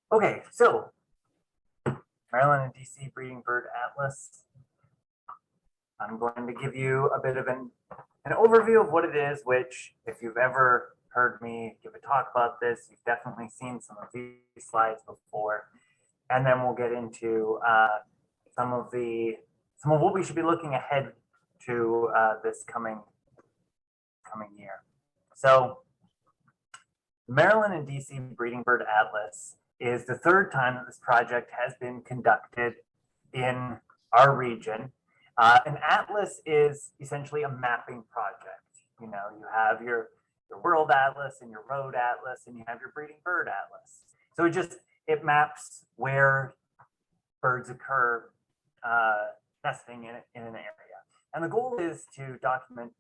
Okay, so Maryland and DC Breeding Bird Atlas. I'm going to give you a bit of an overview of what it is, which if you've ever heard me give a talk about this, you've definitely seen some of these slides before. And then we'll get into some of what we should be looking ahead to this coming year. So Maryland and DC Breeding Bird Atlas is the third time that this project has been conducted in our region. An atlas is essentially a mapping project. You know, you have your world atlas and your road atlas, and you have your breeding bird atlas. So it maps where birds occur nesting in an area. And the goal is to document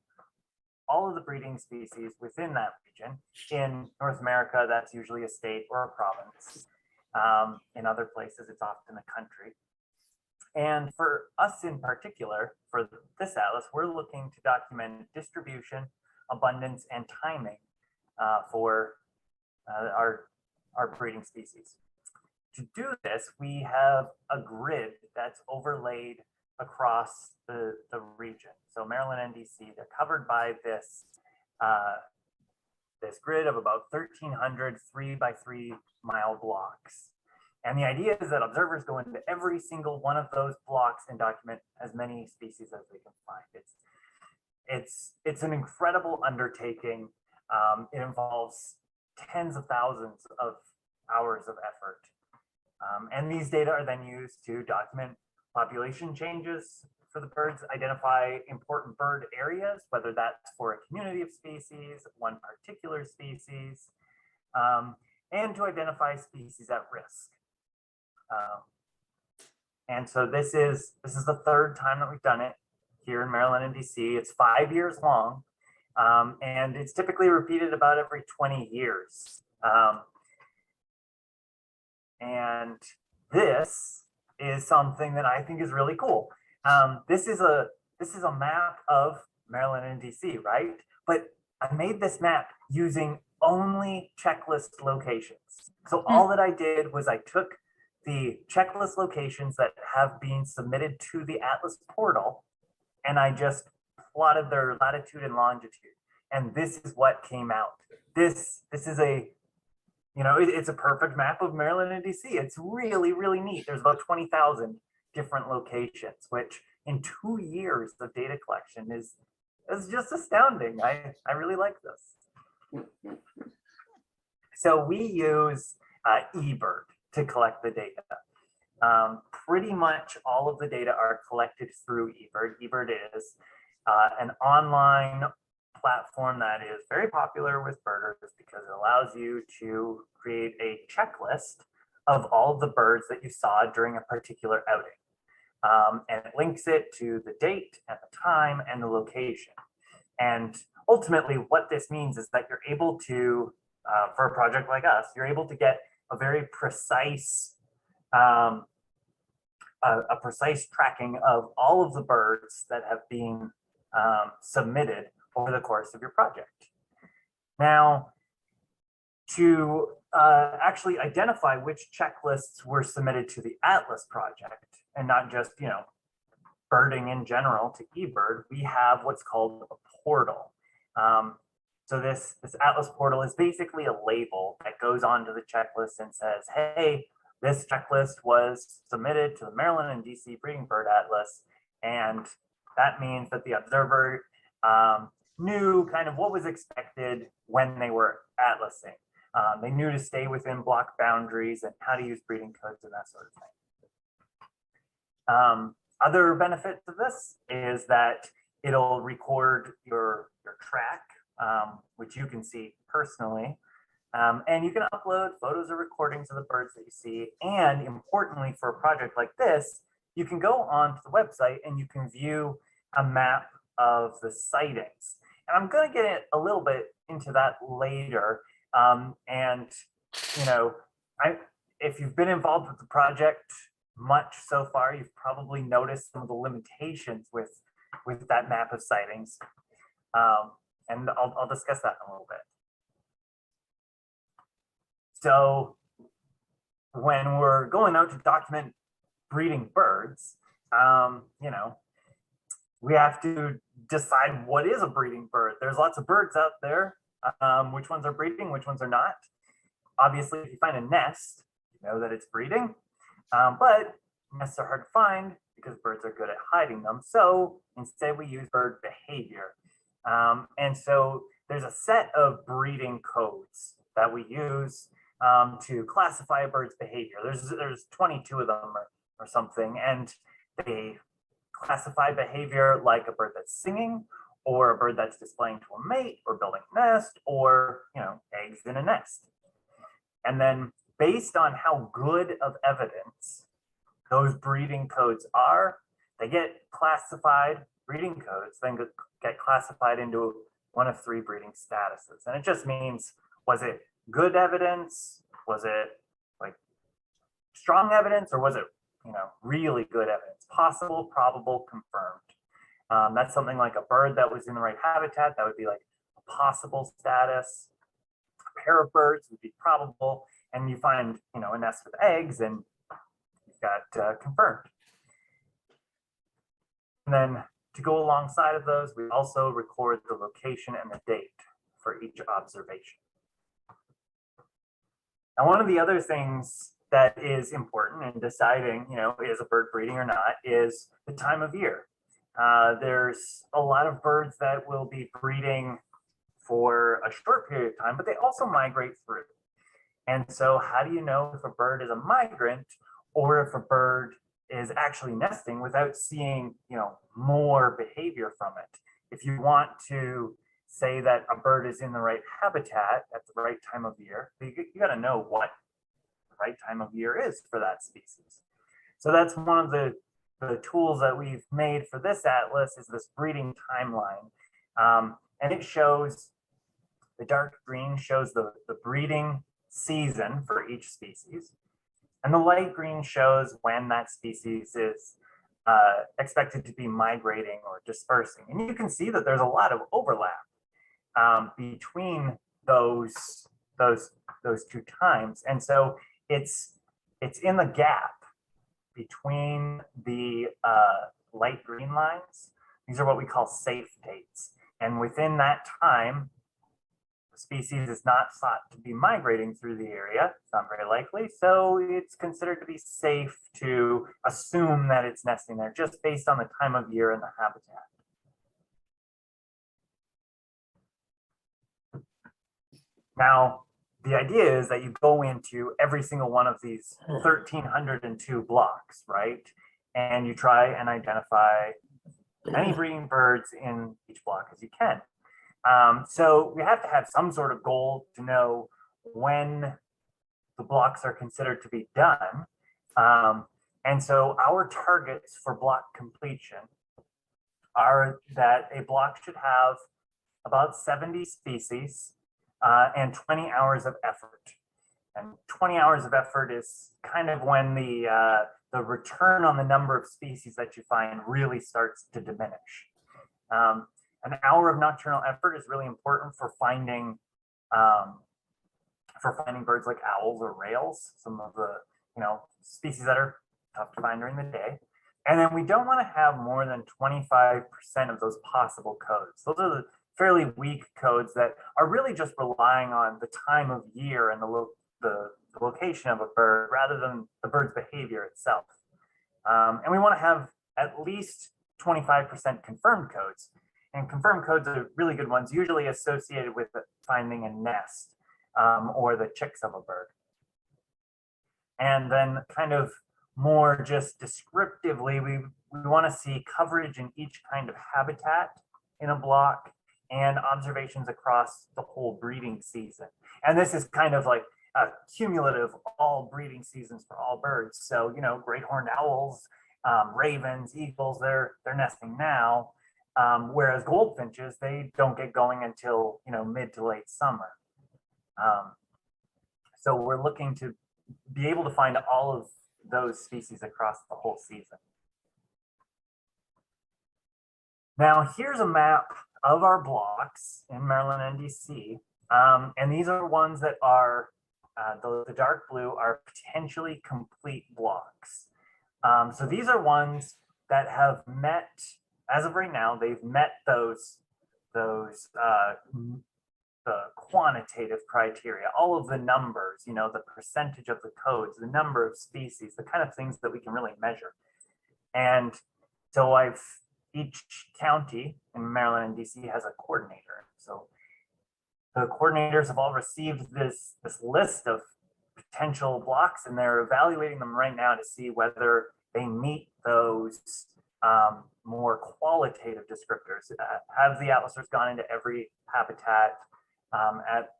all of the breeding species within that region. In North America, that's usually a state or a province. In other places, it's often a country. And for us in particular, for this atlas, we're looking to document distribution, abundance, and timing for our breeding species. To do this, we have a grid that's overlaid across the region. So Maryland and DC, they're covered by this grid of about 1,300 3-by-3 mile blocks. And the idea is that observers go into every single one of those blocks and document as many species as they can find. It's an incredible undertaking. It involves tens of thousands of hours of effort. And these data are then used to document population changes for the birds, identify important bird areas, whether that's for a community of species, one particular species, and to identify species at risk. And so this is the third time that we've done it here in Maryland and DC. It's 5 years long, and it's typically repeated about every 20 years. And this is something that I think is really cool. This is a map of Maryland and DC, right? But I made this map using only checklist locations. So all that I did was I took the checklist locations that have been submitted to the Atlas portal, and I just plotted their latitude and longitude. And this is what came out. This is it's a perfect map of Maryland and DC. It's really, really neat. There's about 20,000 different locations, which in 2 years of data collection is just astounding. I really like this. So we use eBird to collect the data. Pretty much all of the data are collected through eBird. eBird is an online platform that is very popular with birders because it allows you to create a checklist of all of the birds that you saw during a particular outing. And it links it to the date and the time and the location. And ultimately what this means is that you're able to, for a project like us, you're able to get a very precise precise tracking of all of the birds that have been submitted over the course of your project. Now, to actually identify which checklists were submitted to the Atlas project, and not just, birding in general to eBird, we have what's called a portal. So this Atlas portal is basically a label that goes onto the checklist and says, hey, this checklist was submitted to the Maryland and DC Breeding Bird Atlas, and that means that the observer knew kind of what was expected when they were atlasing. They knew to stay within block boundaries and how to use breeding codes and that sort of thing. Other benefits of this is that it'll record your track, which you can see personally. And you can upload photos or recordings of the birds that you see. And importantly, for a project like this, you can go onto the website and you can view a map of the sightings. And I'm going to get a little bit into that later. If you've been involved with the project much so far, you've probably noticed some of the limitations with that map of sightings. And I'll discuss that in a little bit. So when we're going out to document breeding birds, we have to decide what is a breeding bird. There's lots of birds out there. Which ones are breeding, which ones are not. Obviously, if you find a nest, you know that it's breeding, but nests are hard to find because birds are good at hiding them. So instead we use bird behavior. And so there's a set of breeding codes that we use to classify a bird's behavior. There's 22 of them or something, and they classify behavior like a bird that's singing, or a bird that's displaying to a mate, or building a nest, or eggs in a nest. And then based on how good of evidence those breeding codes are, they get classified, breeding codes then get classified into one of three breeding statuses. And it just means, was it good evidence? Was it like strong evidence, or was it really good evidence? Possible, probable, confirmed. That's something like a bird that was in the right habitat, that would be like a possible status. A pair of birds would be probable, and you find a nest with eggs, and you've got confirmed. And then to go alongside of those, we also record the location and the date for each observation. Now, one of the other things that is important in deciding, is a bird breeding or not, is the time of year. There's a lot of birds that will be breeding for a short period of time, but they also migrate through. And so how do you know if a bird is a migrant or if a bird is actually nesting without seeing, more behavior from it? If you want to say that a bird is in the right habitat at the right time of year, you got to know what the right time of year is for that species. So that's one of the tools that we've made for this atlas, is this breeding timeline. And it shows, the dark green shows the breeding season for each species. And the light green shows when that species is expected to be migrating or dispersing. And you can see that there's a lot of overlap between those two times. And so it's in the gap between the light green lines. These are what we call safe dates. And within that time, the species is not thought to be migrating through the area. It's not very likely. So it's considered to be safe to assume that it's nesting there just based on the time of year and the habitat. Now, the idea is that you go into every single one of these 1,302 blocks, right? And you try and identify as many breeding birds in each block as you can. So we have to have some sort of goal to know when the blocks are considered to be done. And so our targets for block completion are that a block should have about 70 species and 20 hours of effort. And 20 hours of effort is kind of when the return on the number of species that you find really starts to diminish. An hour of nocturnal effort is really important for finding birds like owls or rails, some of the species that are tough to find during the day. And then we don't want to have more than 25% of those possible codes. Those are the fairly weak codes that are really just relying on the time of year and the location of a bird rather than the bird's behavior itself. And we want to have at least 25% confirmed codes. And confirmed codes are really good ones, usually associated with finding a nest or the chicks of a bird. And then kind of more just descriptively, we want to see coverage in each kind of habitat in a block and observations across the whole breeding season. And this is kind of like a cumulative all breeding seasons for all birds. So, great horned owls, ravens, eagles, they're nesting now. Whereas goldfinches, they don't get going until mid to late summer. So we're looking to be able to find all of those species across the whole season. Now here's a map of our blocks in Maryland and DC, and these are ones that are the dark blue are potentially complete blocks. So these are ones that have met, as of right now, they've met those the quantitative criteria, all of the numbers, you know, the percentage of the codes, the number of species, the kind of things that we can really measure. And so each county in Maryland and DC has a coordinator. So the coordinators have all received this list of potential blocks, and they're evaluating them right now to see whether they meet those more qualitative descriptors. Have the atlasers gone into every habitat at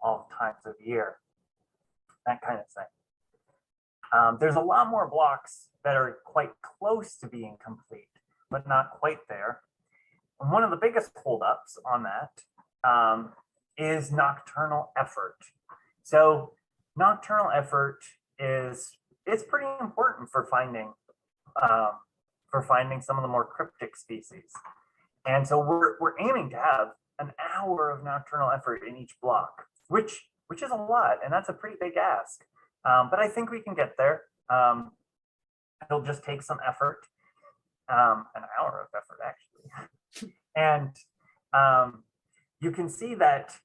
all times of year? That kind of thing. There's a lot more blocks that are quite close to being complete, but not quite there. And one of the biggest holdups on that is nocturnal effort. So nocturnal effort it's pretty important for finding some of the more cryptic species. And so we're aiming to have an hour of nocturnal effort in each block, which is a lot, and that's a pretty big ask. But I think we can get there. It'll just take some effort, an hour of effort actually. And you can see that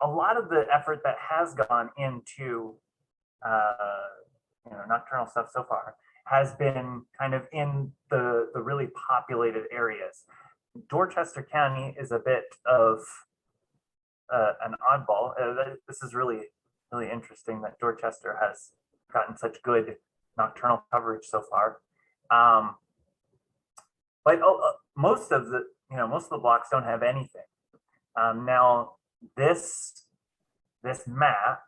a lot of the effort that has gone into nocturnal stuff so far has been kind of in the really populated areas. Dorchester County is a bit of an oddball. This is really interesting that Dorchester has gotten such good nocturnal coverage so far. But most of the blocks don't have anything. Now this map,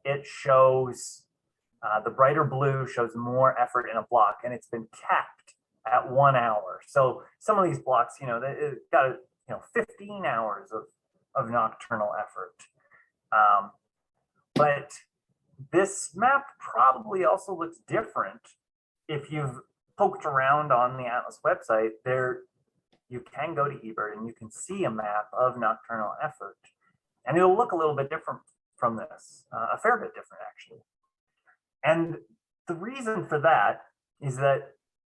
it shows the brighter blue shows more effort in a block, and it's been capped at 1 hour. So some of these blocks, it got 15 hours of nocturnal effort. But this map probably also looks different. If you've poked around on the Atlas website, there you can go to eBird and you can see a map of nocturnal effort, and it'll look a little bit different from this, a fair bit different actually. And the reason for that is that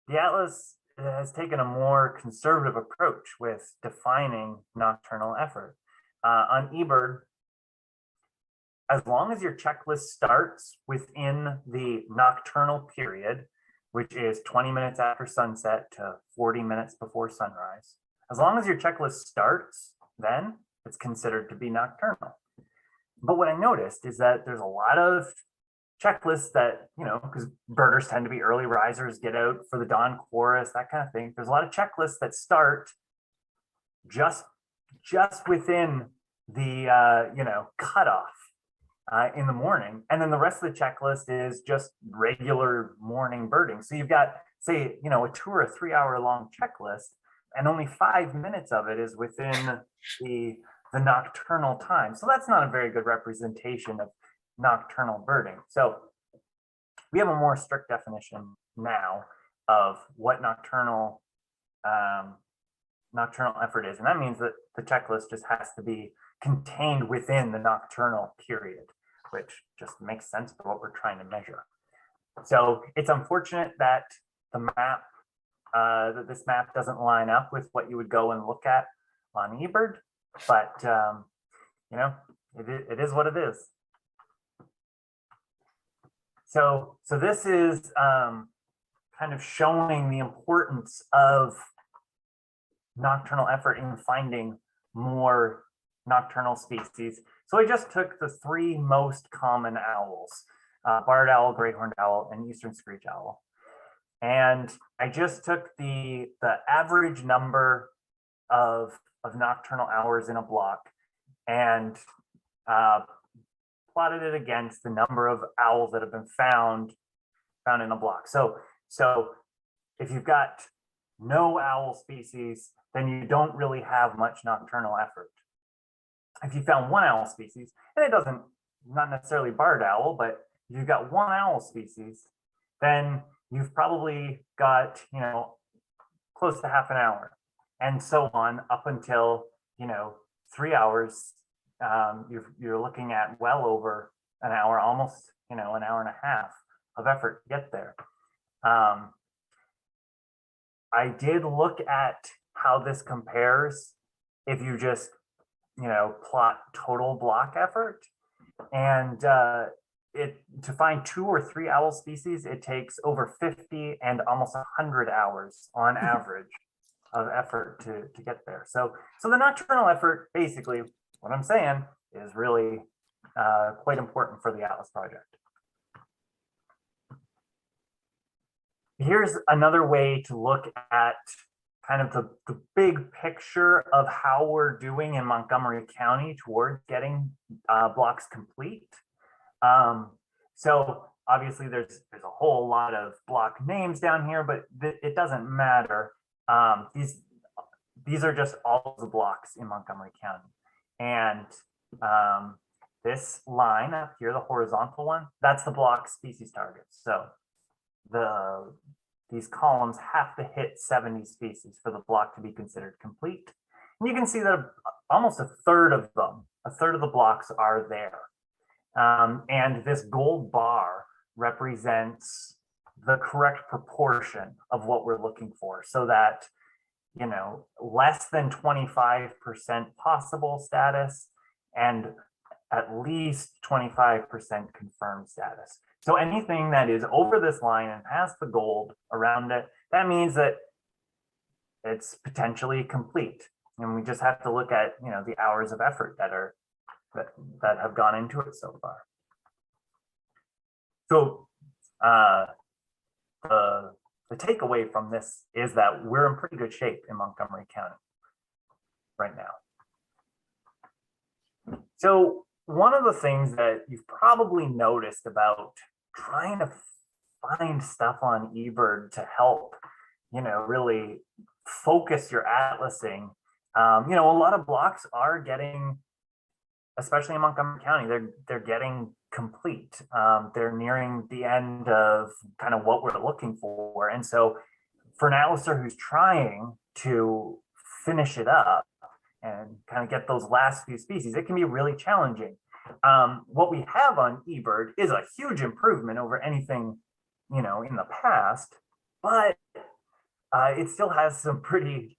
the Atlas has taken a more conservative approach with defining nocturnal effort. On eBird, as long as your checklist starts within the nocturnal period, which is 20 minutes after sunset to 40 minutes before sunrise, as long as your checklist starts, then it's considered to be nocturnal. But what I noticed is that there's a lot of checklists that, because birders tend to be early risers, get out for the dawn chorus, that kind of thing. There's a lot of checklists that start just within the cutoff in the morning, and then the rest of the checklist is just regular morning birding. So you've got, say, a 2 or 3 hour long checklist, and only 5 minutes of it is within the nocturnal time. So that's not a very good representation of nocturnal birding. So we have a more strict definition now of what nocturnal effort is, and that means that the checklist just has to be contained within the nocturnal period, which just makes sense for what we're trying to measure. So it's unfortunate that this map doesn't line up with what you would go and look at on eBird, but it is what it is. So this is kind of showing the importance of nocturnal effort in finding more nocturnal species. So I just took the 3 most common owls, barred owl, great horned owl, and eastern screech owl. And I just took the average number of nocturnal hours in a block and plotted it against the number of owls that have been found in a block. So if you've got no owl species, then you don't really have much nocturnal effort. If you found 1 owl species, and it doesn't, not necessarily barred owl, but if you've got 1 owl species, then you've probably got, close to half an hour, and so on up until, 3 hours. You're looking at well over an hour, almost, an hour and a half of effort to get there. I did look at how this compares if you just, plot total block effort. And to find 2 or 3 owl species, it takes over 50 and almost 100 hours on average of effort to get there. So the nocturnal effort, basically, what I'm saying is really quite important for the Atlas project. Here's another way to look at kind of the big picture of how we're doing in Montgomery County towards getting blocks complete. So obviously there's a whole lot of block names down here, but it doesn't matter. These are just all the blocks in Montgomery County. And this line up here, the horizontal one, that's the block species target. So these columns have to hit 70 species for the block to be considered complete. And you can see that almost a third of the blocks are there. And this gold bar represents the correct proportion of what we're looking for, so that, less than 25% possible status and at least 25% confirmed status. So anything that is over this line and has the gold around it, that means that it's potentially complete. And we just have to look at, the hours of effort that have gone into it so far. So the takeaway from this is that we're in pretty good shape in Montgomery County right now. So one of the things that you've probably noticed about trying to find stuff on eBird to help, really focus your atlasing, a lot of blocks are getting, especially in Montgomery County, they're getting complete. They're nearing the end of kind of what we're looking for. And so for an atlaser who's trying to finish it up and kind of get those last few species, it can be really challenging. What we have on eBird is a huge improvement over anything, in the past, but it still has some pretty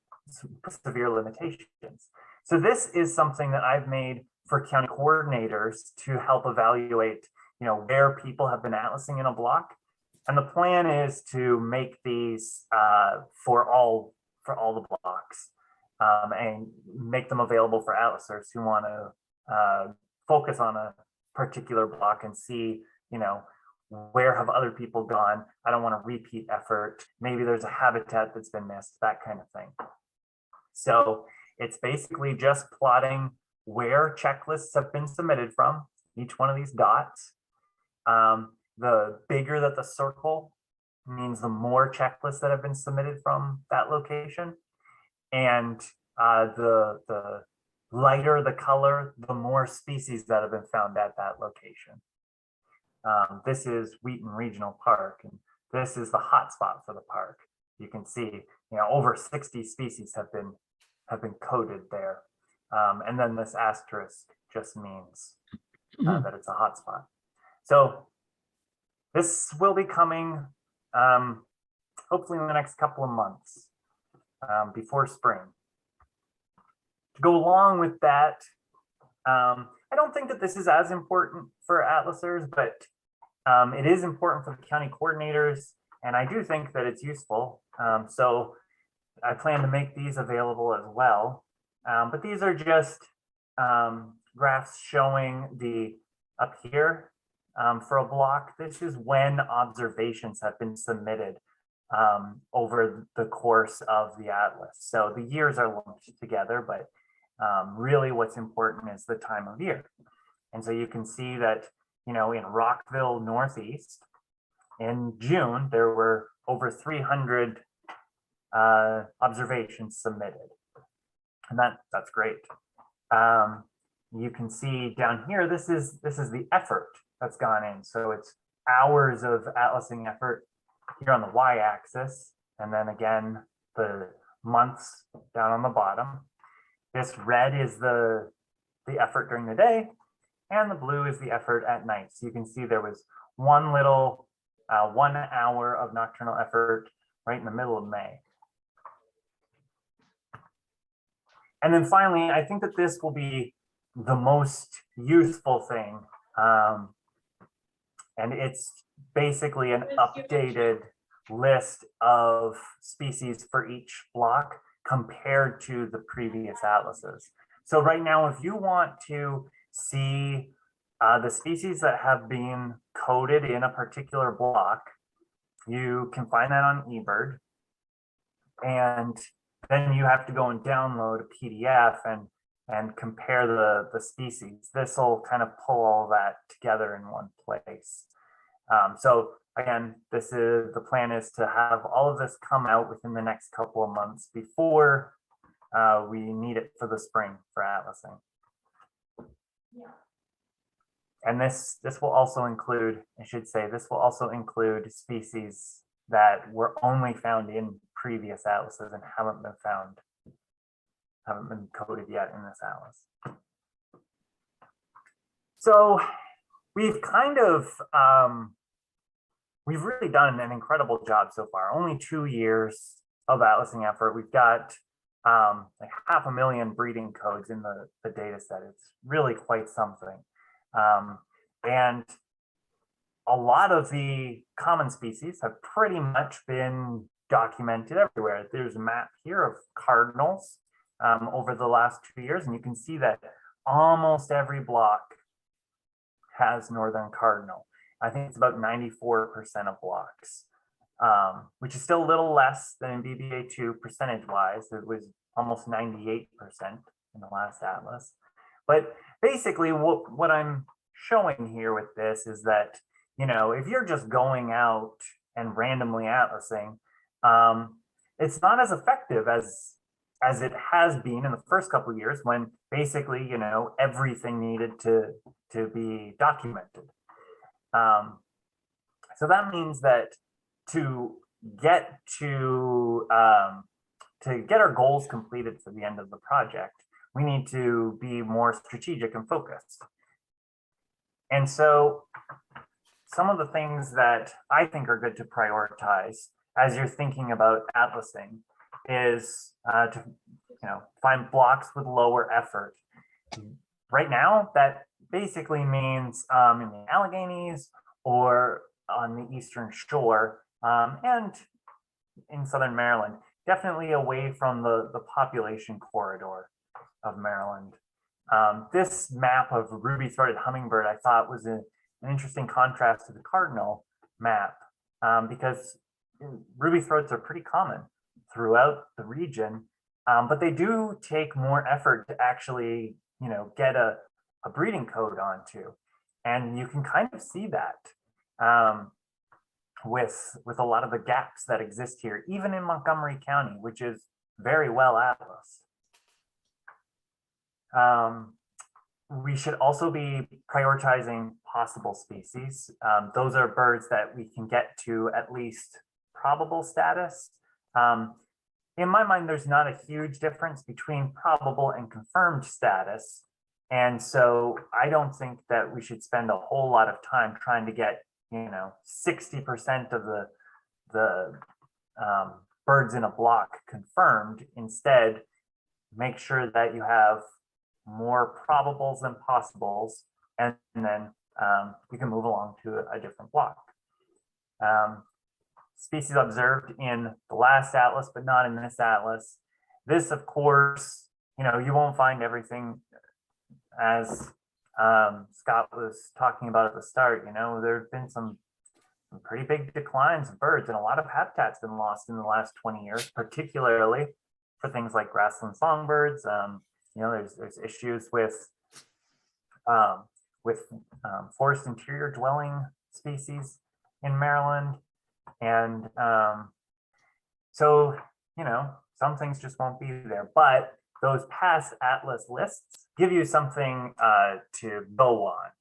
severe limitations. So this is something that I've made for county coordinators to help evaluate, where people have been atlasing in a block. And the plan is to make these for all the blocks and make them available for atlasers who want to focus on a particular block and see, where have other people gone? I don't want to repeat effort. Maybe there's a habitat that's been missed, that kind of thing. So it's basically just plotting where checklists have been submitted from, each one of these dots. The bigger that the circle means the more checklists that have been submitted from that location. And the lighter the color, the more species that have been found at that location. This is Wheaton Regional Park, and this is the hotspot for the park. You can see, over 60 species have been coded there. And then this asterisk just means that it's a hotspot. So this will be coming hopefully in the next couple of months before spring. To go along with that, I don't think that this is as important for atlasers, but it is important for the county coordinators, and I do think that it's useful. So I plan to make these available as well. But these are just graphs showing up here for a block. This is when observations have been submitted over the course of the atlas. So the years are lumped together, but really what's important is the time of year. And so you can see that, in Rockville Northeast, in June, there were over 300 observations submitted. And that's great. You can see down here, this is the effort that's gone in. So it's hours of atlasing effort here on the y-axis, and then again the months down on the bottom. This red is the effort during the day, and the blue is the effort at night. So you can see there was one little 1 hour of nocturnal effort right in the middle of May. And then finally, I think that this will be the most useful thing. And it's basically an updated list of species for each block compared to the previous atlases. So right now, if you want to see the species that have been coded in a particular block, you can find that on eBird. And then you have to go and download a PDF and compare the species. This will kind of pull all that together in one place. So again, the plan is to have all of this come out within the next couple of months before we need it for the spring for atlasing. Yeah. And this will also include, I should say, this will also include species that were only found in previous atlases and haven't been coded yet in this atlas. So we've kind of, we've really done an incredible job so far. Only 2 years of atlasing effort. We've got like 500,000 breeding codes in the data set. It's really quite something. And a lot of the common species have pretty much been documented everywhere. There's a map here of cardinals over the last 2 years, and you can see that almost every block has northern cardinal. I think it's about 94% of blocks, which is still a little less than in BBA2 percentage-wise. It was almost 98% in the last atlas. But basically, what I'm showing here with this is that, you know, if you're just going out and randomly atlasing, it's not as effective as it has been in the first couple of years when basically, you know, everything needed to be documented. So that means that to get our goals completed for the end of the project, we need to be more strategic and focused. And so some of the things that I think are good to prioritize as you're thinking about atlasing is to find blocks with lower effort. Right now, that basically means in the Alleghenies or on the Eastern Shore and in Southern Maryland, definitely away from the population corridor of Maryland. This map of ruby-throated hummingbird I thought was an interesting contrast to the cardinal map because ruby throats are pretty common throughout the region, but they do take more effort to actually, you know, get a breeding code onto, and you can kind of see that with a lot of the gaps that exist here, even in Montgomery County, which is very well atlased. We should also be prioritizing possible species. Those are birds that we can get to at least probable status. In my mind, there's not a huge difference between probable and confirmed status. And so I don't think that we should spend a whole lot of time trying to get, you know, 60% of the birds in a block confirmed. Instead, make sure that you have more probables than possibles, and then you can move along to a different block. Species observed in the last atlas, but not in this atlas. This, of course, you know, you won't find everything as Scott was talking about at the start. You know, there have been some pretty big declines of birds, and a lot of habitat's been lost in the last 20 years, particularly for things like grassland songbirds. You know, there's issues with forest interior dwelling species in Maryland. And so, you know, some things just won't be there, but those past atlas lists give you something to go on.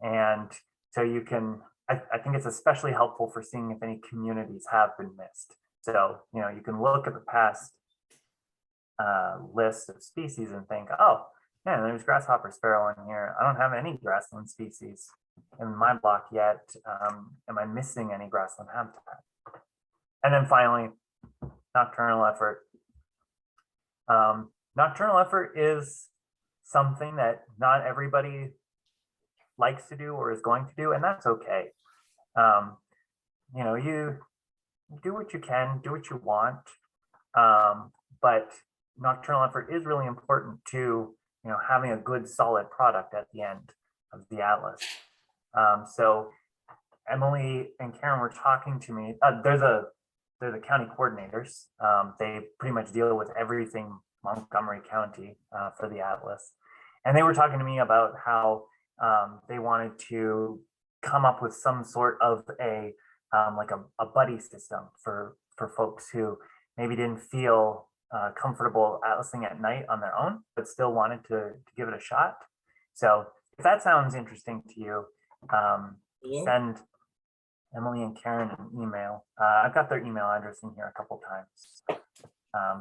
And so you can, I think it's especially helpful for seeing if any communities have been missed. So, you know, you can look at the past list of species and think, oh, Yeah, there's grasshopper sparrow in here. I don't have any grassland species in my block yet. Am I missing any grassland habitat? And then finally, nocturnal effort. Nocturnal effort is something that not everybody likes to do or is going to do, and that's okay. You do what you can, do what you want, but nocturnal effort is really important to having a good solid product at the end of the atlas. So Emily and Karen were talking to me. They're the county coordinators. They pretty much deal with everything Montgomery County for the atlas, and they were talking to me about how they wanted to come up with some sort of a like a buddy system for folks who maybe didn't feel comfortable atlasing at night on their own, but still wanted to give it a shot. So if that sounds interesting to you, send Emily and Karen an email. I've got their email address in here a couple times,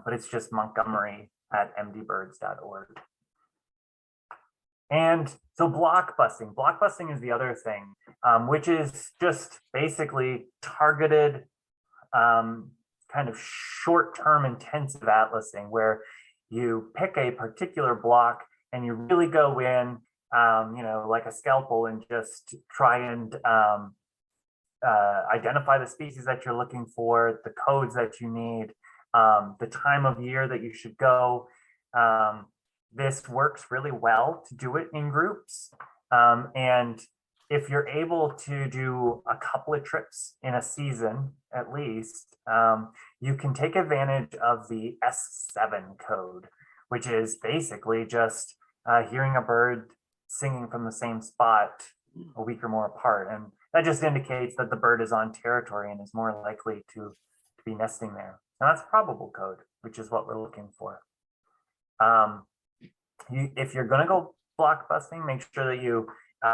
but it's just montgomery@mdbirds.org. And so blockbusting. Blockbusting is the other thing, which is just basically targeted kind of short-term intensive atlasing where you pick a particular block and you really go in, like a scalpel and just try and identify the species that you're looking for, the codes that you need, the time of year that you should go. This works really well to do it in groups. And if you're able to do a couple of trips in a season, at least, you can take advantage of the S7 code, which is basically just hearing a bird singing from the same spot a week or more apart. And that just indicates that the bird is on territory and is more likely to be nesting there. And that's probable code, which is what we're looking for. If you're going to go blockbusting, make sure that you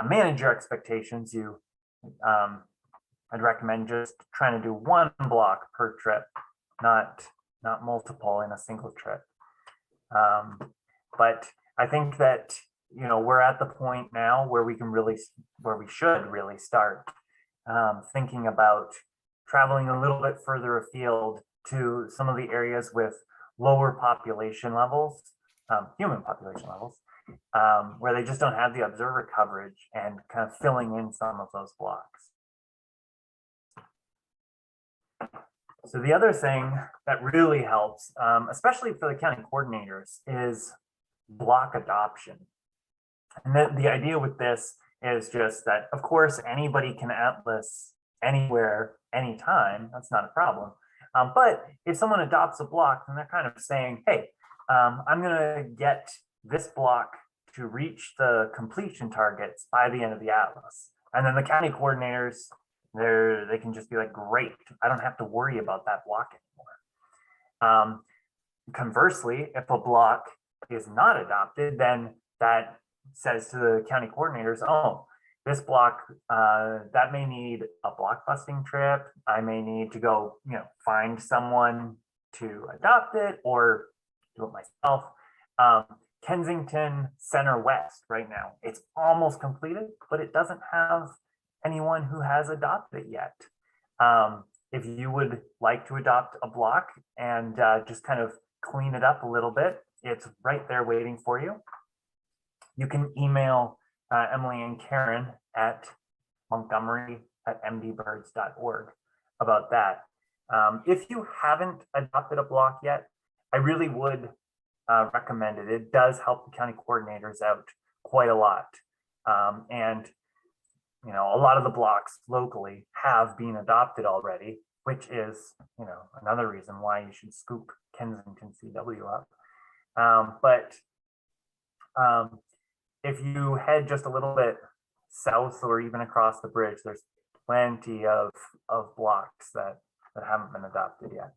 manage your expectations. I'd recommend just trying to do one block per trip, not multiple in a single trip. But I think that we're at the point now where we should really start thinking about traveling a little bit further afield to some of the areas with lower population levels, human population levels, where they just don't have the observer coverage, and kind of filling in some of those blocks. So the other thing that really helps, especially for the county coordinators, is block adoption. And the idea with this is just that, of course, anybody can atlas anywhere, anytime. That's not a problem. But if someone adopts a block, then they're kind of saying, hey, I'm going to get this block to reach the completion targets by the end of the atlas. And then the county coordinators, they can just be like, great, I don't have to worry about that block anymore. Conversely, if a block is not adopted, then that says to the county coordinators, oh, this block, that may need a blockbusting trip. I may need to go, find someone to adopt it or do it myself. Kensington Center West right now, it's almost completed, but it doesn't have anyone who has adopted it yet. If you would like to adopt a block and just kind of clean it up a little bit, it's right there waiting for you. You can email Emily and Karen at montgomery@mdbirds.org about that. If you haven't adopted a block yet, I really would recommend it. It does help the county coordinators out quite a lot. And a lot of the blocks locally have been adopted already, which is, another reason why you should scoop Kensington CW up. But if you head just a little bit south or even across the bridge, there's plenty of blocks that haven't been adopted yet.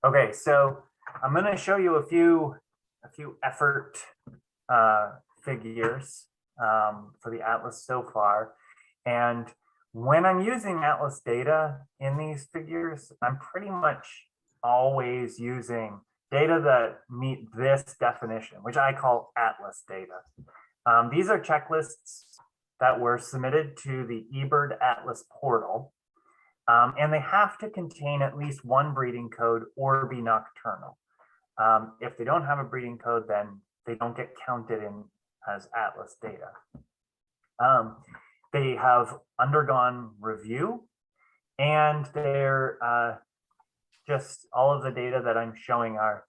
Okay, so I'm going to show you a few effort figures for the atlas so far. And when I'm using atlas data in these figures, I'm pretty much always using data that meet this definition, which I call Atlas data. These are checklists that were submitted to the eBird Atlas portal, and they have to contain at least one breeding code or be nocturnal. If they don't have a breeding code, then they don't get counted in as Atlas data. They have undergone review, and they're just all of the data that I'm showing are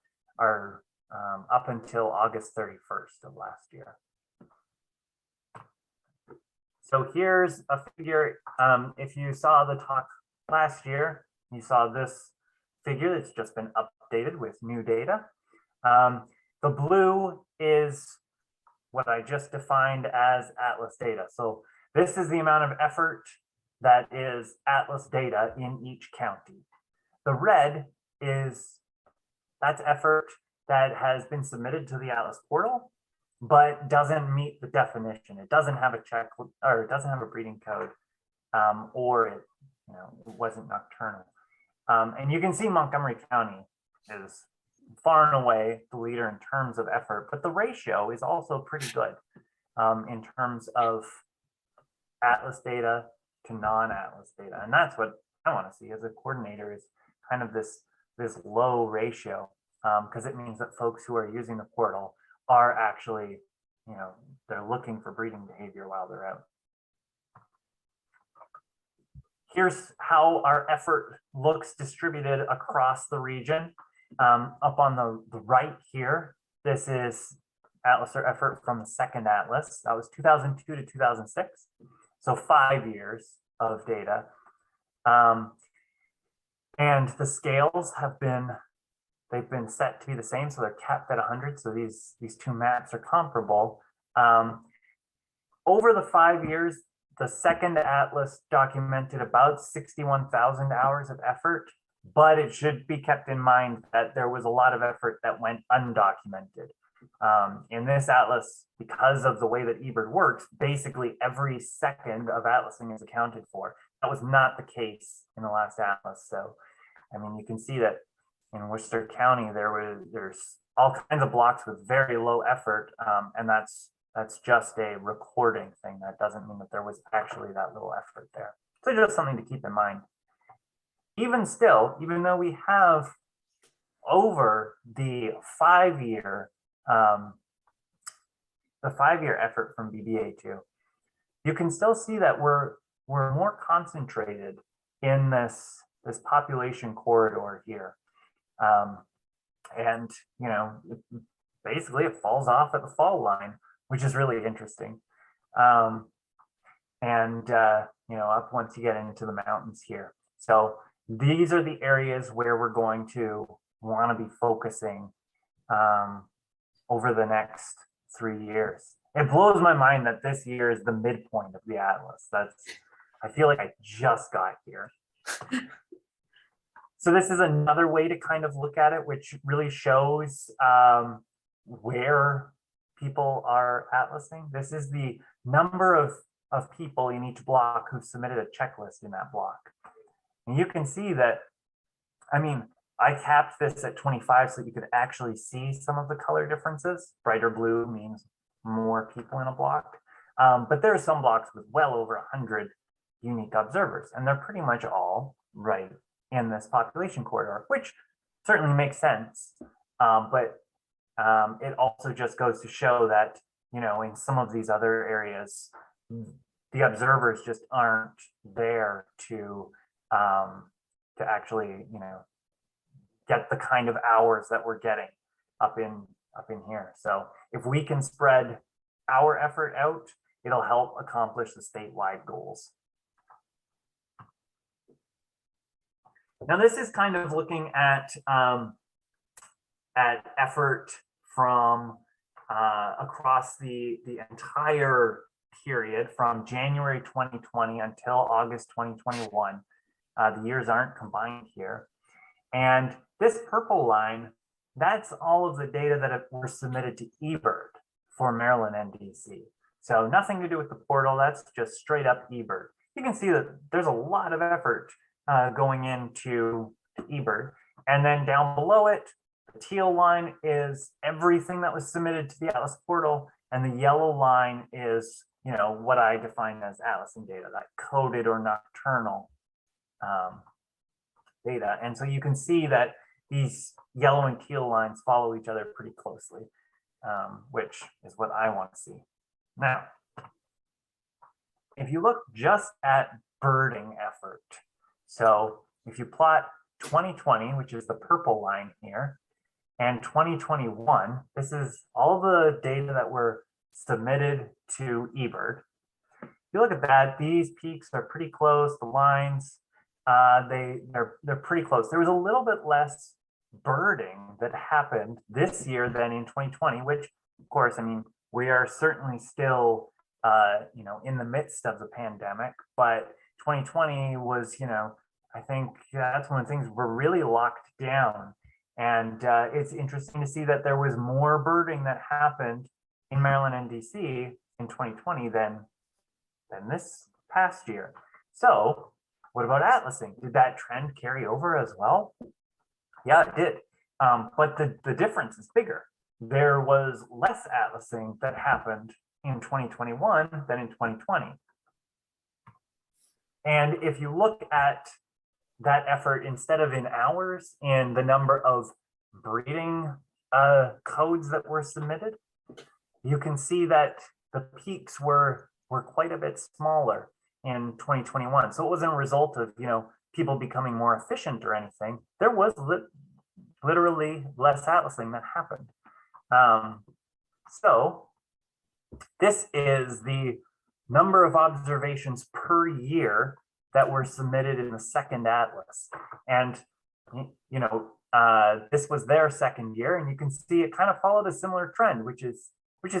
up until August 31st of last year. So here's a figure. If you saw the talk last year, you saw this figure that's just been updated with new data. The blue is what I just defined as Atlas data. So this is the amount of effort that is Atlas data in each county. The red that's effort that has been submitted to the Atlas portal, but doesn't meet the definition. It doesn't have a check, or it doesn't have a breeding code, or it wasn't nocturnal. And you can see Montgomery County is far and away the leader in terms of effort, but the ratio is also pretty good in terms of Atlas data to non-Atlas data. And that's what I want to see as a coordinator, is kind of this low ratio, because it means that folks who are using the portal are actually, they're looking for breeding behavior while they're out. Here's how our effort looks distributed across the region. Up on the right here, this is Atlas or effort from the second Atlas. That was 2002 to 2006. So 5 years of data. And the scales they've been set to be the same. So they're capped at 100. So these two maps are comparable. Over the 5 years, the second Atlas documented about 61,000 hours of effort, but it should be kept in mind that there was a lot of effort that went undocumented. In this Atlas, because of the way that eBird works, basically every second of atlasing is accounted for. That was not the case in the last Atlas. So, I mean, you can see that in Worcester County, there's all kinds of blocks with very low effort, and that's just a recording thing. That doesn't mean that there was actually that little effort there. So just something to keep in mind. Even still, even though we have over the 5 year effort from BBA2, you can still see that we're more concentrated in this population corridor here. And basically it falls off at the fall line, which is really interesting. Up once you get into the mountains here. So these are the areas where we're going to want to be focusing over the next 3 years. It blows my mind that this year is the midpoint of the Atlas. I feel like I just got here. So this is another way to kind of look at it, which really shows where people are atlasing. This is the number of people in each block who've submitted a checklist in that block. And you can see that, I mean, I capped this at 25 so that you could actually see some of the color differences. Brighter blue means more people in a block. But there are some blocks with well over 100 unique observers, and they're pretty much all right in this population corridor, which certainly makes sense. But it also just goes to show that, in some of these other areas, the observers just aren't there to actually, get the kind of hours that we're getting up in here. So if we can spread our effort out, it'll help accomplish the statewide goals. Now this is kind of looking at effort from across the entire period from January 2020 until August 2021. The years aren't combined here. And this purple line, that's all of the data that were submitted to eBird for Maryland and DC. So nothing to do with the portal, that's just straight up eBird. You can see that there's a lot of effort going into eBird. And then down below it, teal line is everything that was submitted to the Atlas portal, and the yellow line is, what I define as atlasing data, that coded or nocturnal data. And so you can see that these yellow and teal lines follow each other pretty closely, which is what I want to see. Now, if you look just at birding effort, so if you plot 2020, which is the purple line here, and 2021, this is all the data that were submitted to eBird. If you look at that, these peaks are pretty close. The lines, they're pretty close. There was a little bit less birding that happened this year than in 2020, which, of course, I mean, we are certainly still, in the midst of the pandemic, but 2020 was, I think that's when things were really locked down. And it's interesting to see that there was more birding that happened in Maryland and DC in 2020 than this past year. So what about atlasing? Did that trend carry over as well? Yeah, it did. But the difference is bigger. There was less atlasing that happened in 2021 than in 2020. And if you look at that effort, instead of in hours, in the number of breeding codes that were submitted, you can see that the peaks were quite a bit smaller in 2021. So it wasn't a result of, people becoming more efficient or anything. There was literally less atlasing that happened. So this is the number of observations per year that were submitted in the second atlas. And, this was their second year, and you can see it kind of followed a similar trend, which is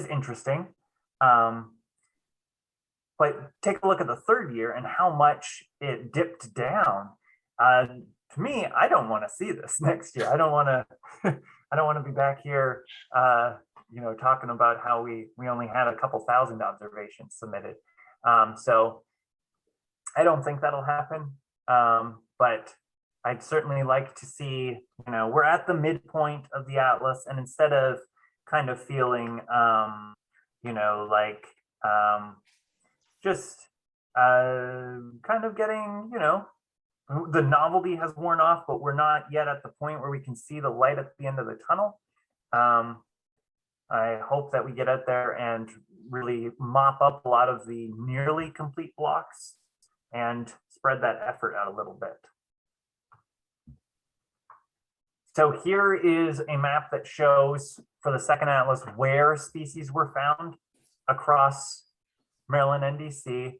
interesting. But take a look at the third year and how much it dipped down. To me, I don't want to see this next year. I don't want to be back here, talking about how we only had a couple thousand observations submitted. So I don't think that'll happen. But I'd certainly like to see, we're at the midpoint of the atlas, and instead of kind of feeling, just kind of getting, the novelty has worn off, but we're not yet at the point where we can see the light at the end of the tunnel. I hope that we get out there and really mop up a lot of the nearly complete blocks and spread that effort out a little bit. So here is a map that shows for the second atlas where species were found across Maryland and DC.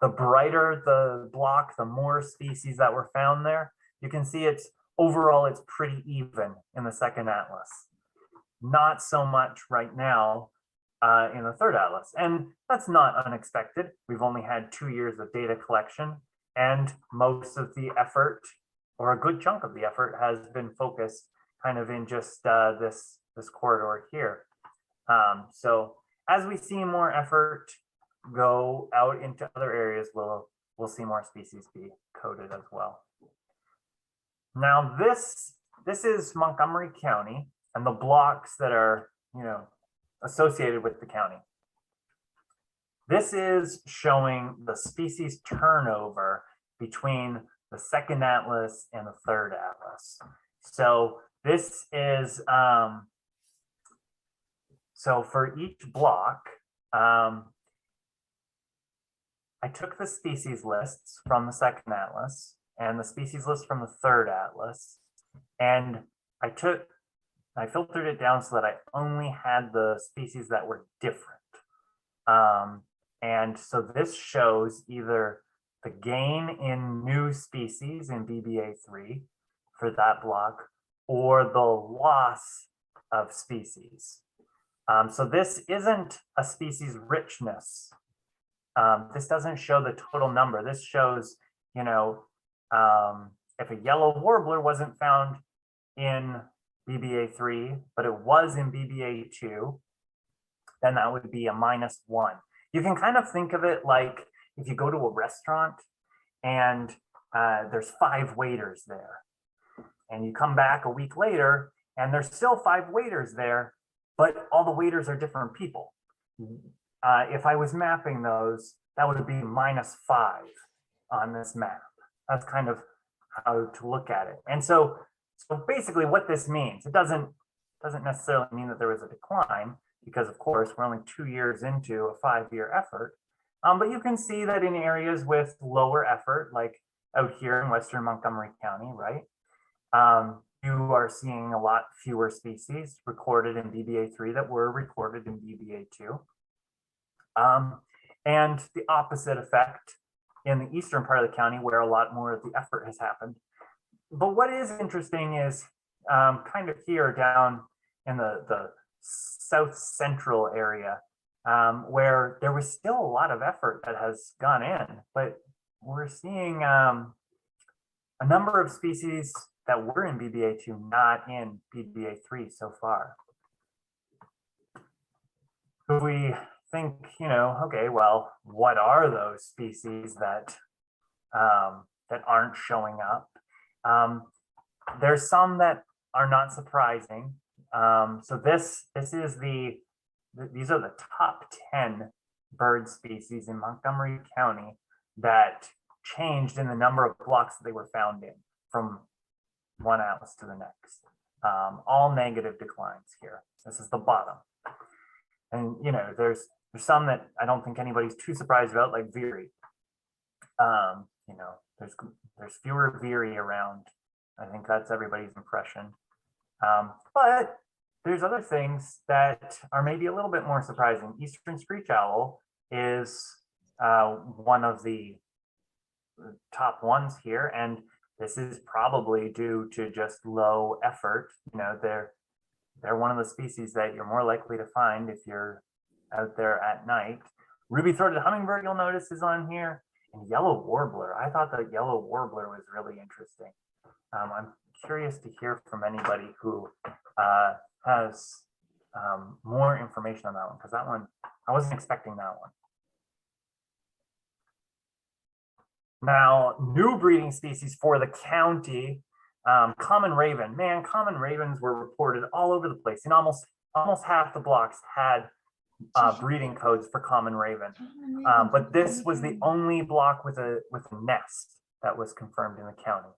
The brighter the block, the more species that were found there. You can see overall it's pretty even in the second atlas. Not so much right now in the third atlas. And that's not unexpected. We've only had 2 years of data collection, and most of the effort, or a good chunk of the effort, has been focused kind of in just this corridor here. So as we see more effort go out into other areas, we'll see more species be coded as well. Now this is Montgomery County and the blocks that are associated with the county. This is showing the species turnover between the second atlas and the third atlas. So this is so for each block, I took the species lists from the second atlas and the species list from the third atlas, and I filtered it down so that I only had the species that were different. And so this shows either the gain in new species in BBA3 for that block, or the loss of species. So this isn't a species richness. This doesn't show the total number. This shows, if a yellow warbler wasn't found in BBA3, but it was in BBA2, then that would be a -1. You can kind of think of it like if you go to a restaurant and there's 5 waiters there, and you come back a week later and there's still 5 waiters there, but all the waiters are different people. If I was mapping those, that would be -5 on this map. That's kind of how to look at it. And so basically what this means, it doesn't necessarily mean that there was a decline, because of course we're only 2 years into a 5-year effort. But you can see that in areas with lower effort, like out here in Western Montgomery County, right? You are seeing a lot fewer species recorded in BBA3 that were recorded in BBA2. And the opposite effect in the eastern part of the county, where a lot more of the effort has happened. But what is interesting is kind of here down in the south central area, where there was still a lot of effort that has gone in, but we're seeing a number of species that were in BBA2 not in BBA3 so far. So we think, okay, well, what are those species that that aren't showing up? There's some that are not surprising. So this is these are the top 10 bird species in Montgomery County that changed in the number of blocks that they were found in from one atlas to the next. All negative declines here. This is the bottom. And there's some that I don't think anybody's too surprised about, like Veery. There's fewer Veery around. I think that's everybody's impression. But there's other things that are maybe a little bit more surprising. Eastern screech owl is one of the top ones here, and this is probably due to just low effort. They're one of the species that you're more likely to find if you're out there at night. Ruby-throated hummingbird, you'll notice, is on here, and yellow warbler. I thought that yellow warbler was really interesting. I'm curious to hear from anybody who has more information on that one, because that one, I wasn't expecting that one. Now, new breeding species for the county, common raven. Man, common ravens were reported all over the place, and almost half the blocks had breeding codes for common raven. But this was the only block with a nest that was confirmed in the county.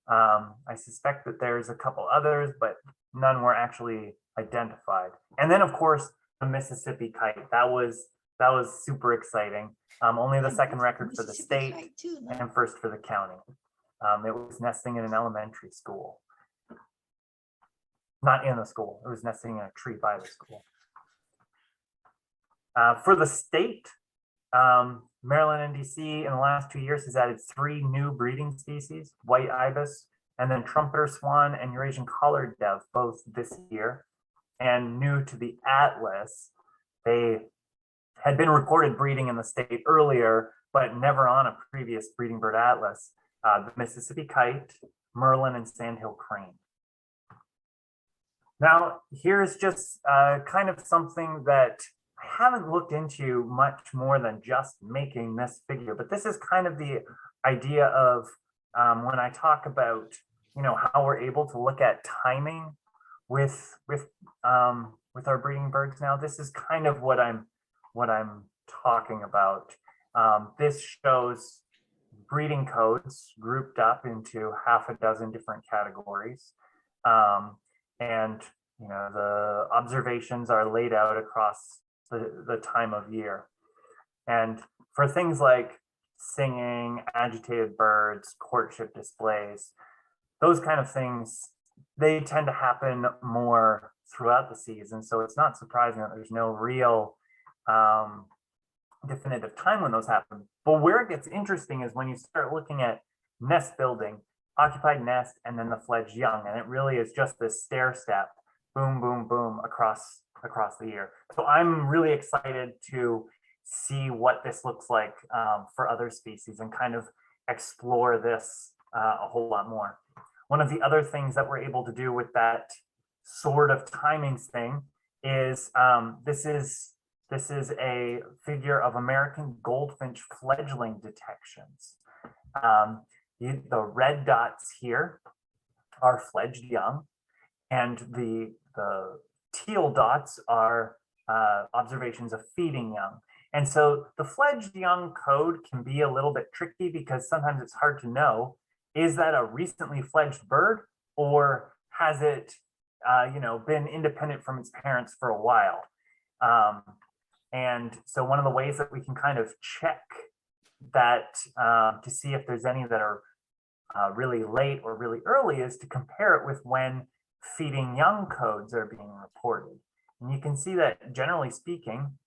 I suspect that there's a couple others, but none were actually identified. And then, of course, the Mississippi kite. That was super exciting. Only the second record for the state and first for the county. It was nesting in an elementary school. Not in the school, it was nesting in a tree by the school. For the state, Maryland and DC in the last 2 years has added 3 new breeding species, white ibis, and then trumpeter swan and Eurasian collared dove, both this year. And new to the atlas, they had been recorded breeding in the state earlier, but never on a previous breeding bird atlas. The Mississippi kite, merlin, and sandhill crane. Now, here's just kind of something that I haven't looked into much more than just making this figure, but this is kind of the idea of when I talk about, how we're able to look at timing with our breeding birds now. This is kind of what I'm talking about. This shows breeding codes grouped up into half a dozen different categories. And the observations are laid out across the time of year. And for things like singing, agitated birds, courtship displays, those kind of things, they tend to happen more throughout the season. So it's not surprising that there's no real definitive time when those happen. But where it gets interesting is when you start looking at nest building, occupied nest, and then the fledged young. And it really is just this stair step, boom, boom, boom, across the year. So I'm really excited to see what this looks like for other species and kind of explore this a whole lot more. One of the other things that we're able to do with that sort of timings thing is this is a figure of American goldfinch fledgling detections. The red dots here are fledged young, And the teal dots are observations of feeding young. And so the fledged young code can be a little bit tricky because sometimes it's hard to know, is that a recently fledged bird, or has it been independent from its parents for a while? And so one of the ways that we can kind of check that to see if there's any that are really late or really early is to compare it with when feeding young codes are being reported. And you can see that generally speaking,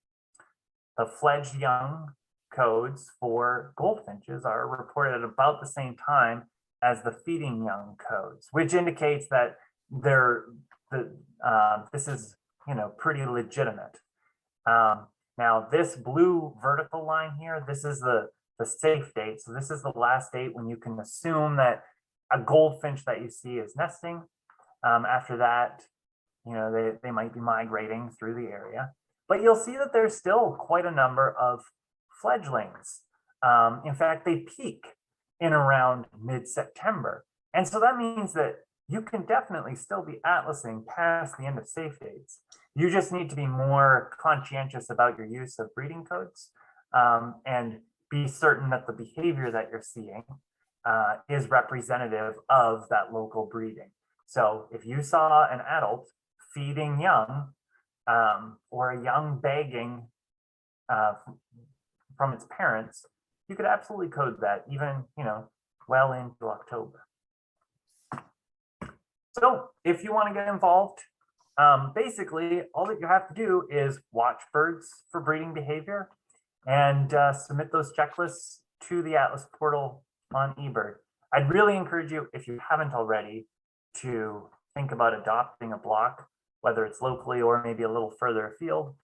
the fledged young codes for goldfinches are reported at about the same time as the feeding young codes, which indicates that this is pretty legitimate. Now this blue vertical line here, this is the safe date. So this is the last date when you can assume that a goldfinch that you see is nesting. After that, they might be migrating through the area, but you'll see that there's still quite a number of fledglings. In fact, they peak in around mid-September. And so that means that you can definitely still be atlasing past the end of safe dates. You just need to be more conscientious about your use of breeding codes and be certain that the behavior that you're seeing is representative of that local breeding. So if you saw an adult feeding young or a young begging from its parents, you could absolutely code that even, well into October. So if you want to get involved, basically all that you have to do is watch birds for breeding behavior and submit those checklists to the Atlas portal on eBird. I'd really encourage you, if you haven't already, to think about adopting a block, whether it's locally or maybe a little further afield.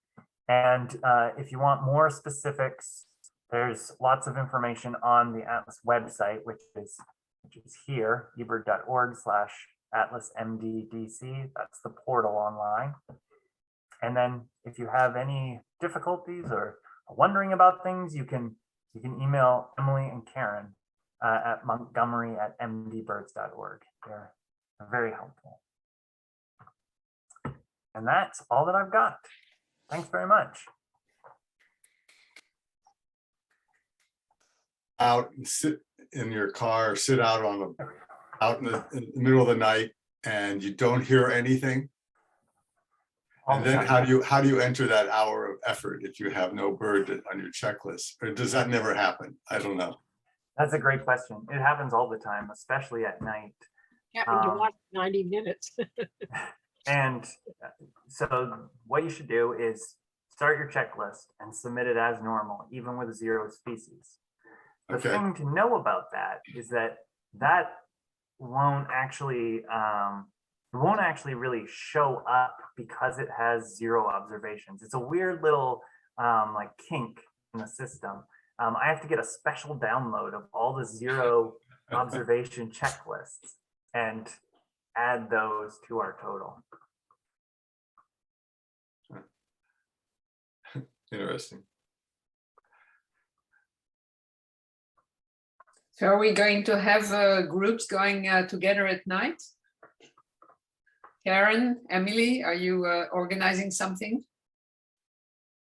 And if you want more specifics, there's lots of information on the Atlas website, which is here, ebird.org/atlasmddc. That's the portal online. And then if you have any difficulties or are wondering about things, you can email Emily and Karen at montgomery@mdbirds.org. They're very helpful. And that's all that I've got. Thanks very much. Out and sit in your car, sit out out in the middle of the night, and you don't hear anything. And then how do you enter that hour of effort if you have no bird on your checklist? Or does that never happen? I don't know. That's a great question. It happens all the time, especially at night. Happened to watch 90 minutes. And so what you should do is start your checklist and submit it as normal, even with 0 species. The thing to know about that is that won't actually really show up because it has 0 observations. It's a weird little like kink in the system. I have to get a special download of all the 0 observation checklists and add those to our total. Interesting. So are we going to have groups going together at night? Karen, Emily, are you organizing something?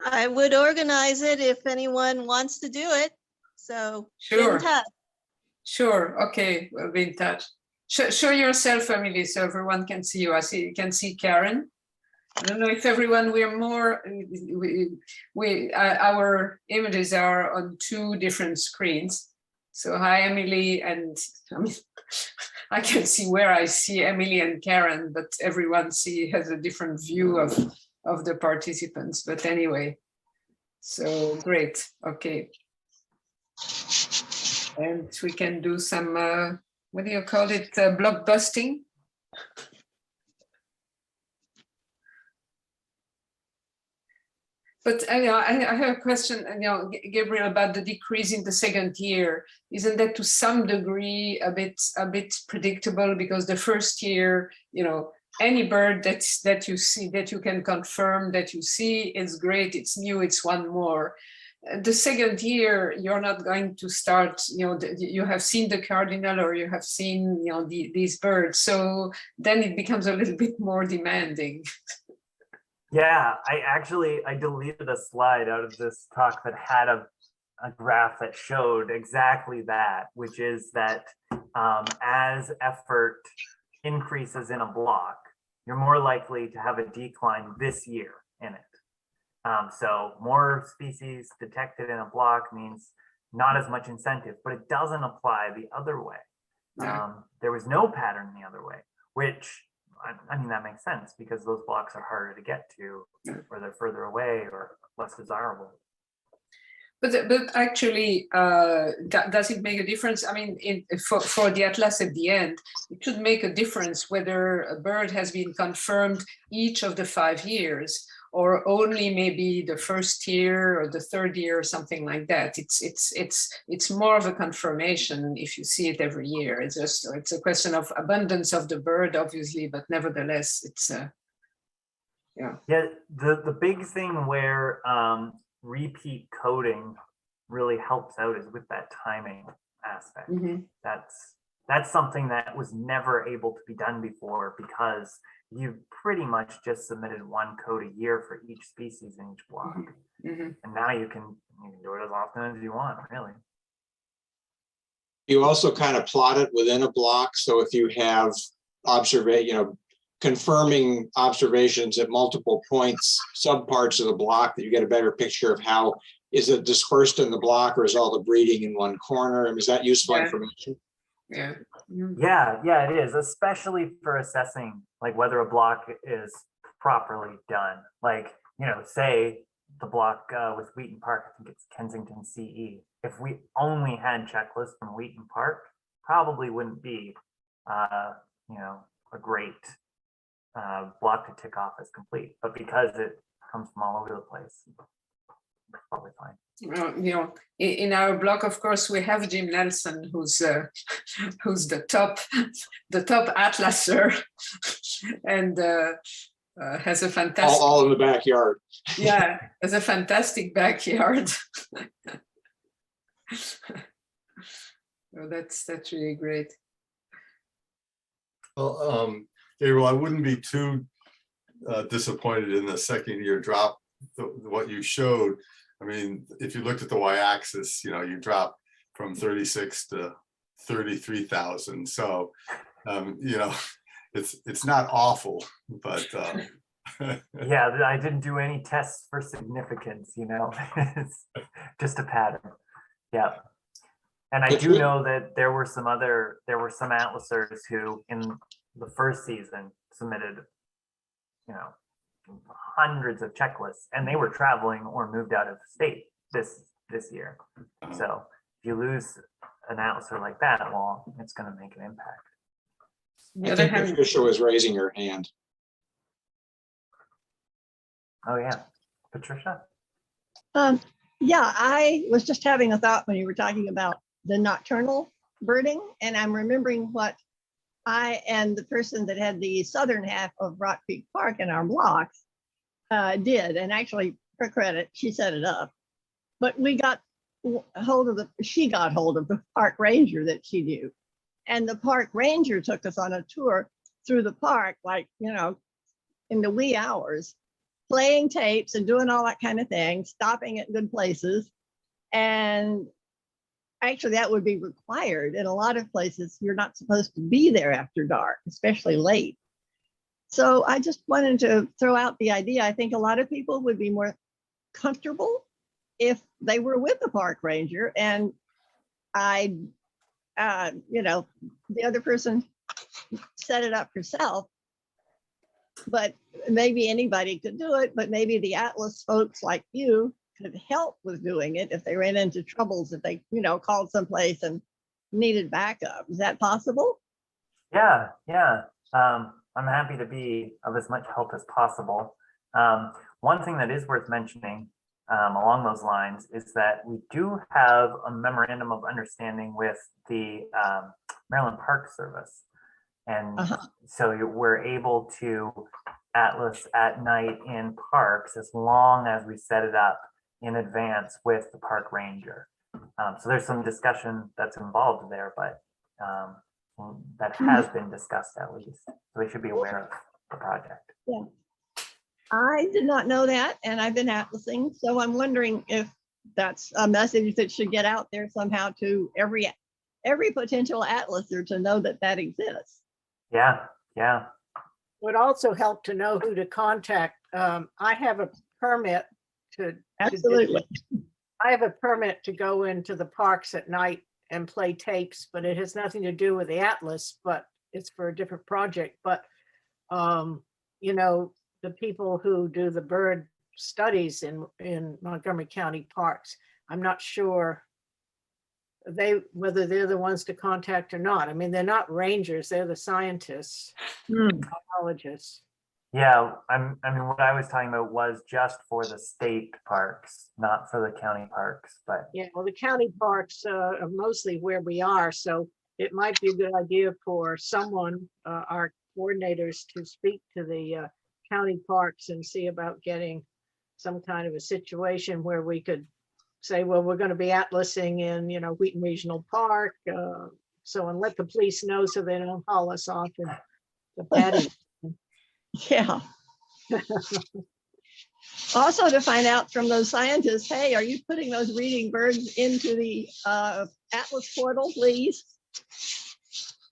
I would organize it if anyone wants to do it. So get Sure. in touch. Sure. Okay, we'll be in touch. Show yourself, Emily, so everyone can see you. You can see Karen. I don't know if everyone, our images are on 2 different screens. So hi, Emily, and I can see where I see Emily and Karen, but everyone has a different view of the participants. But anyway, so great. Okay. And we can do some, what do you call it? Blockbusting. But I have a question, Gabriel, about the decrease in the second year. Isn't that to some degree a bit predictable? Because the first year, any bird that you see, that you can confirm that you see, is great. It's new. It's one more. the second year, you're not going to start, you have seen the cardinal or you have seen, these birds. So then it becomes a little bit more demanding. Yeah, I deleted a slide out of this talk that had a graph that showed exactly that, which is that as effort increases in a block, you're more likely to have a decline this year in it. So more species detected in a block means not as much incentive, but it doesn't apply the other way. Yeah. There was no pattern the other way, which I mean, that makes sense because those blocks are harder to get to, or they're further away or less desirable. But actually, does it make a difference? I mean, for the atlas at the end, it should make a difference whether a bird has been confirmed each of the 5 years, or only maybe the first year or the third year or something like that. It's more of a confirmation if you see it every year. It's a question of abundance of the bird, obviously, but nevertheless, it's yeah. Yeah, the big thing where repeat coding really helps out is with that timing aspect. Mm-hmm. That's something that was never able to be done before because you pretty much just submitted one code a year for each species in each block. Mm-hmm. And now you can do it as often as you want, really. You also kind of plot it within a block. So if you have confirming observations at multiple points, subparts of the block, that you get a better picture of how is it dispersed in the block, or is all the breeding in one corner? And is that useful information? Yeah. Yeah, it is, especially for assessing like whether a block is properly done. Like, say the block with Wheaton Park, I think it's Kensington CE. If we only had checklists from Wheaton Park, probably wouldn't be, a great block to tick off as complete. But because it comes from all over the place, it's probably fine. In our blog, of course, we have Jim Nelson, who's the top atlaser, and has a fantastic all in the backyard. Yeah, has a fantastic backyard. So that's really great. Well, Gabriel, I wouldn't be too disappointed in the second year drop, what you showed. I mean, if you looked at the y-axis, you drop from 36 to 33,000. So, it's not awful, but yeah, I didn't do any tests for significance, it's just a pattern. Yeah. And I do know that there were some atlasers who in the first season submitted, hundreds of checklists, and they were traveling or moved out of state this year. So if you lose an atlaser like that, well, it's going to make an impact. I think Patricia was raising her hand. Oh yeah, Patricia. Yeah, I was just having a thought when you were talking about the nocturnal birding, and I'm remembering what I and the person that had the southern half of Rock Creek Park in our blocks did. And actually, for credit, she set it up. But we got she got hold of the park ranger that she knew. And the park ranger took us on a tour through the park, like, in the wee hours, playing tapes and doing all that kind of thing, stopping at good places. And actually, that would be required. In a lot of places, you're not supposed to be there after dark, especially late. So I just wanted to throw out the idea. I think a lot of people would be more comfortable if they were with the park ranger, and the other person set it up herself. But maybe anybody could do it, but maybe the Atlas folks like you could help with doing it if they ran into troubles, if they, called someplace and needed backup. Is that possible? Yeah. I'm happy to be of as much help as possible. One thing that is worth mentioning along those lines is that we do have a memorandum of understanding with the Maryland Park Service. And so we're able to atlas at night in parks as long as we set it up in advance with the park ranger. So there's some discussion that's involved there, but that has been discussed at least. So they should be aware of the project. Yeah. I did not know that, and I've been atlasing, so I'm wondering if that's a message that should get out there somehow to every potential atlaser to know that that exists. Yeah, yeah. Would also help to know who to contact. I have a permit Absolutely. I have a permit to go into the parks at night and play tapes, but it has nothing to do with the Atlas, but it's for a different project. But, you know, the people who do the bird studies in Montgomery County parks, I'm not sure whether they're the ones to contact or not. I mean, they're not rangers, they're the scientists, biologists. Yeah, I mean, what I was talking about was just for the state parks, not for the county parks, but Yeah, well, the county parks are mostly where we are, so it might be a good idea for someone, our coordinators, to speak to the county parks and see about getting some kind of a situation where we could say, well, we're going to be atlasing in, you know, Wheaton Regional Park, and let the police know so they don't haul us off in the patio. Yeah. Also to find out from those scientists, hey, are you putting those reading birds into the Atlas portal, please?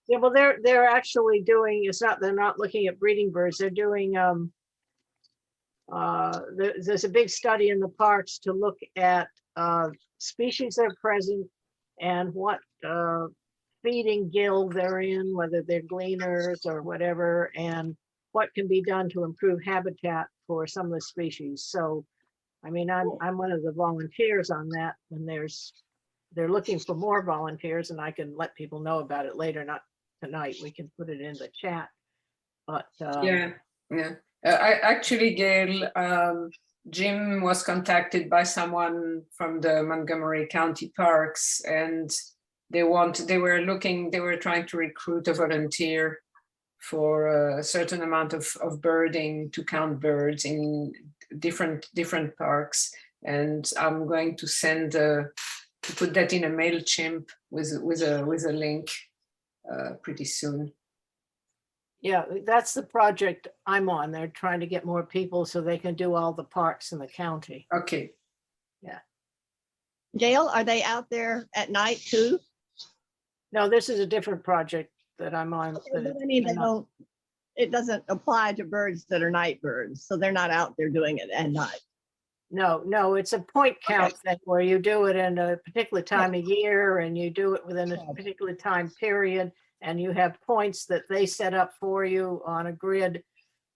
Yeah, well, they're actually doing, they're not looking at breeding birds, they're doing, there's a big study in the parks to look at species that are present and what feeding guild they're in, whether they're gleaners or whatever, and what can be done to improve habitat for some of the species. So, I mean, I'm one of the volunteers on that, and they're looking for more volunteers, and I can let people know about it later, not tonight. We can put it in the chat. But yeah. I actually, Gail, Jim was contacted by someone from the Montgomery County Parks, and they were trying to recruit a volunteer for a certain amount of birding to count birds in different parks. And I'm going to send to put that in a MailChimp with a link pretty soon. yeah, that's the project I'm on. They're trying to get more people so they can do all the parks in the county. Okay. Gail, are they out there at night too? No, this is a different project that I'm on. But I mean, it doesn't apply to birds that are night birds, so they're not out there doing it at night. No, it's a point count thing where you do it in a particular time of year and you do it within a particular time period, and you have points that they set up for you on a grid,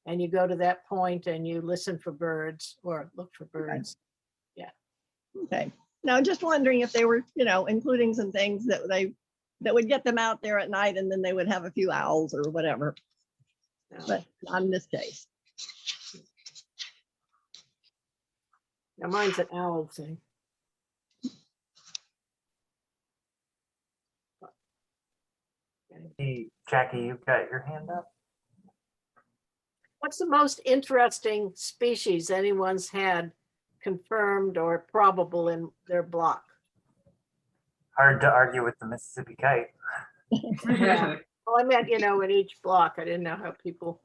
and you go to that point and you listen for birds or look for birds. Okay. Now, just wondering if they were, you know, including some things that would get them out there at night, and then they would have a few owls or whatever. But not in this case. Now mine's an owl thing. Hey, Jackie, you've got your hand up. What's the most interesting species anyone's had confirmed or probable in their block? Hard to argue with the Mississippi kite. Yeah. Well, I meant, you know, in each block. I didn't know how people.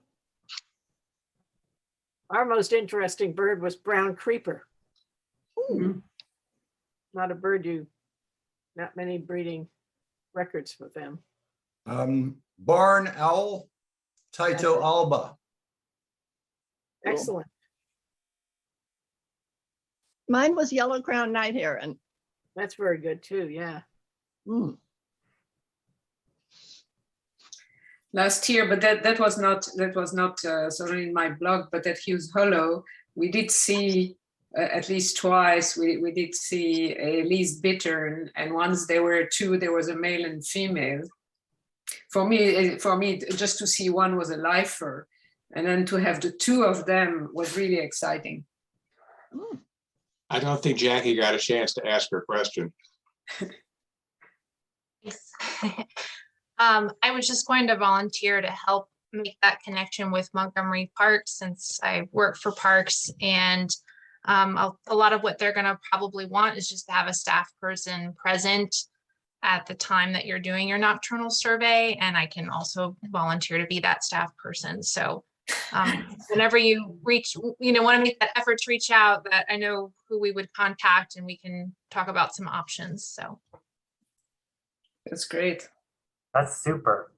Our most interesting bird was brown creeper. Mhm. Not a bird not many breeding records with them. Barn owl, Tyto alba. Excellent. Mine was yellow crowned night heron. That's very good too. Yeah. Mm. Last year, but that was not sorry in my blog, but at Hughes Hollow, we did see at least twice. We did see a least bittern, and once there were two, there was a male and female. For me, just to see one was a lifer, and then to have the two of them was really exciting. I don't think Jackie got a chance to ask her question. Yes. I was just going to volunteer to help make that connection with Montgomery Parks, since I work for Parks, and A lot of what they're gonna probably want is just to have a staff person present at the time that you're doing your nocturnal survey, and I can also volunteer to be that staff person. So whenever you reach, want to make that effort to reach out, that I know who we would contact and we can talk about some options. So That's great. That's super.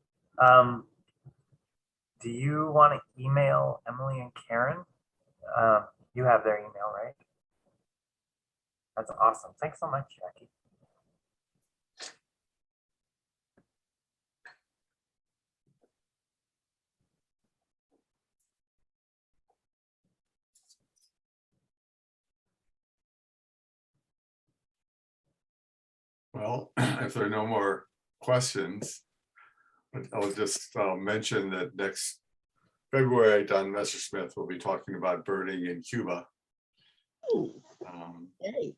Do you want to email Emily and Karen? You have their email, right? That's awesome. Thanks so much, Jackie. Well, if there are no more questions, I'll just mention that next February, Don Messerschmidt will be talking about birding in Cuba. Yay.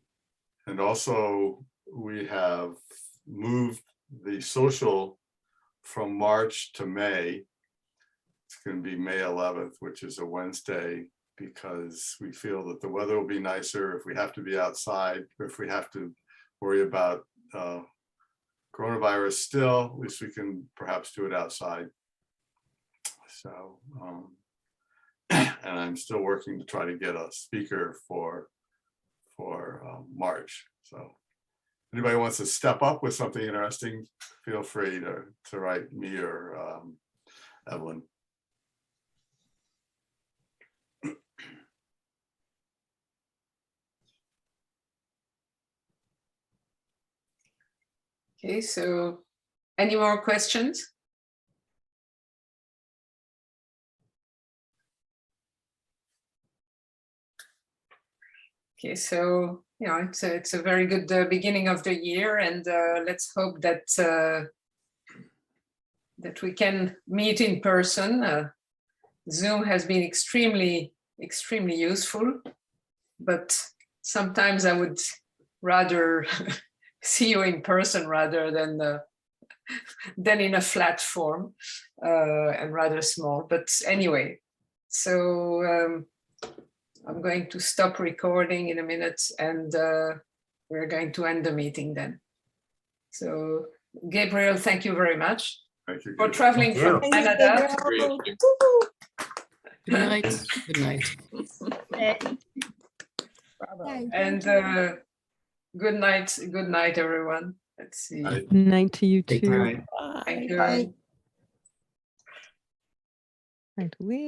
And also, we have moved the social from March to May. It's going to be May 11th, which is a Wednesday, because we feel that the weather will be nicer if we have to be outside, or if we have to worry about coronavirus still, at least we can perhaps do it outside. So, and I'm still working to try to get a speaker for March. So anybody wants to step up with something interesting, feel free to write me or Evelyn. Okay, so any more questions? Okay, so it's a very good beginning of the year, and let's hope that that we can meet in person. Zoom has been extremely useful, but sometimes I would rather see you in person rather than in a flat form and rather small. But anyway, so I'm going to stop recording in a minute, and we're going to end the meeting then. So Gabriel, thank you very much for traveling from Thank you. Canada. Good night. Good night. And good night, everyone. Let's see. Good Night to you Take too. care. Thank you. Bye. Right, we